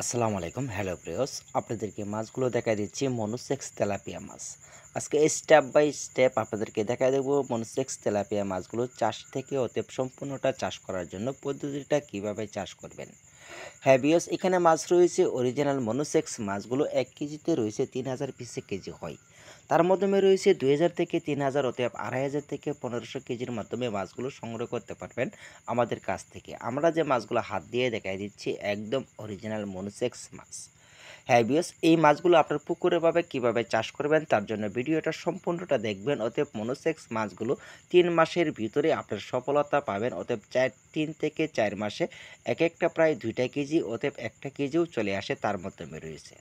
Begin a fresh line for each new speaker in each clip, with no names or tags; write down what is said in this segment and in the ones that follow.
আসসালামু আলাইকুম। হ্যালো প্রিয়স, আপনাদেরকে মাছগুলো দেখায় দিচ্ছি মনোসেক্স তেলাপিয়া মাছ। আজকে স্টেপ বাই স্টেপ আপনাদেরকে দেখায় দেবো মনোসেক্স তেলাপিয়া মাছগুলো চাষ থেকে অতএব সম্পূর্ণটা চাষ করার জন্য পদ্ধতিটা কিভাবে চাষ করবেন। হ্যাঁ বিয়স, এখানে মাছ রয়েছে অরিজিনাল মনোসেক্স মাছগুলো ১ কেজিতে রয়েছে ৩,০০০ পিসে কেজি হয়। তার মাধ্যমে রয়েছে ২,০০০ থেকে ৩,০০০ অতএব ২,৫০০ থেকে ১৫০০ কেজির মাধ্যমে মাছগুলো সংগ্রহ করতে পারবেন আমাদের কাছ থেকে। আমরা যে মাছগুলো হাত দিয়ে দেখাই দিচ্ছি একদম অরিজিনাল মনোসেক্স মাছ। হ্যাঁ বিয়স, এই মাছগুলো আপনার পুকুরে পাবে কীভাবে চাষ করবেন তার জন্য ভিডিওটা সম্পূর্ণটা দেখবেন। অতএব মনোসেক্স মাছগুলো ৩ মাসের ভিতরে আপনার সফলতা পাবেন। অতএব ৩ থেকে ৪ মাসে এক একটা প্রায় ২টা কেজি অতএব ১টা কেজিও চলে আসে তার মাধ্যমে রয়েছে।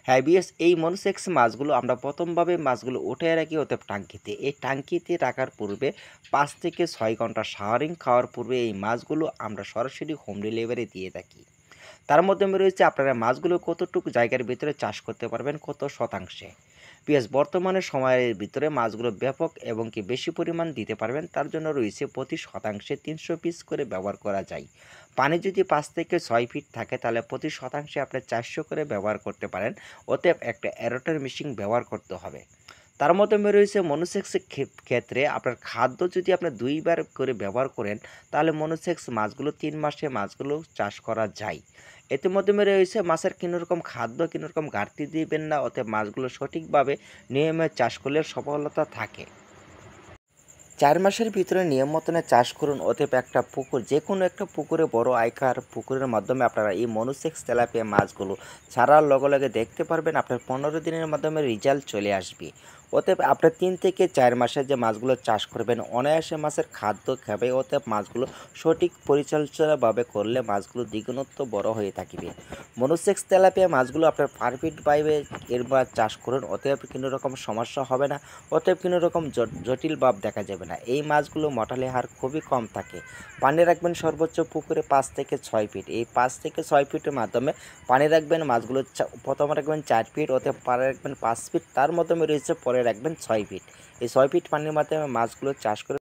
হ্যাঁ বিয়স, এই মনোসেক্স মাছগুলো আমরা প্রথমভাবে মাছগুলো উঠে রাখি অতএব টাঙ্কিতে। এই টাঙ্কিতে রাখার পূর্বে ৫ থেকে ৬ ঘন্টা শাওয়ারিং খাওয়ার পূর্বে এই মাছগুলো আমরা সরাসরি হোম ডেলিভারি দিয়ে থাকি। তার মাধ্যমে রয়েছে আপনারা মাছগুলো কতটুকু জায়গার ভিতরে চাষ করতে পারবেন, কত শতাংশে। পিএস বর্তমানে সময়ের ভিতরে মাছগুলো ব্যাপক এবং কি বেশি পরিমাণ দিতে পারবেন তার জন্য রয়েছে প্রতি শতাংশে ৩০০ পিস করে ব্যবহার করা যায়। পানি যদি ৫ থেকে ৬ ফিট থাকে তাহলে প্রতি শতাংশে আপনি ৪০০ করে ব্যবহার করতে পারেন। অতএব একটা অ্যারোটার মেশিন ব্যবহার করতে হবে। তার মাধ্যমে রয়েছে মনোসেক্সের ক্ষেত্রে আপনার খাদ্য যদি আপনি ২ বার করে ব্যবহার করেন তাহলে মনোসেক্স মাছগুলো ৩ মাসে মাছগুলো চাষ করা যায়। এতে মাধ্যমে রয়েছে মাছের কোনো রকম খাদ্য কোনো রকম ঘাটতি দিবেন না, অতএব মাছগুলো সঠিকভাবে নিয়মে চাষ করলে সফলতা থাকে। ৪ মাসের ভিতরে নিয়ম মতনে চাষ করুন। অতএব একটা পুকুর, যে কোনো একটা পুকুরে বড় আয়কার পুকুরের মাধ্যমে আপনারা এই মনোসেক্স তেলাপিয়া মাছগুলো ছাড়ার লগে লগে দেখতে পারবেন আপনার ১৫ দিনের মাধ্যমে রেজাল্ট চলে আসবে। অতএব আপনার ৩ থেকে ৪ মাসের যে মাছগুলো চাষ করবেন অনায়াসে মাছের খাদ্য খাবে। অতএব মাছগুলো সঠিক পরিচর্যাভাবে করলে মাছগুলো দ্বিগুণত্ব বড় হয়ে থাকিবে। মনোসেক্স তেলাপিয়া মাছগুলো আপনার পারফেক্টভাবে এরবার চাষ করুন। অতএব কোনো রকম সমস্যা হবে না, অতএব কোনো রকম জটিল ভাব দেখা যাবে না। এই মাছগুলো মর্টালি হার খুবই কম থাকে। পানি রাখবেন সর্বোচ্চ পুকুরে ৫ থেকে ৬ ফিট। এই ৫ থেকে ৬ ফিটের মাধ্যমে পানি রাখবেন মাছগুলো প্রথমে রাখবেন ৪ ফিট, অতএব পরে রাখবেন ৫ ফিট, তার মাধ্যমে রয়েছে পরে রাখবেন ৬ ফিট। এই ৬ ফিট পানির মাধ্যমে মাছগুলো চাষ করে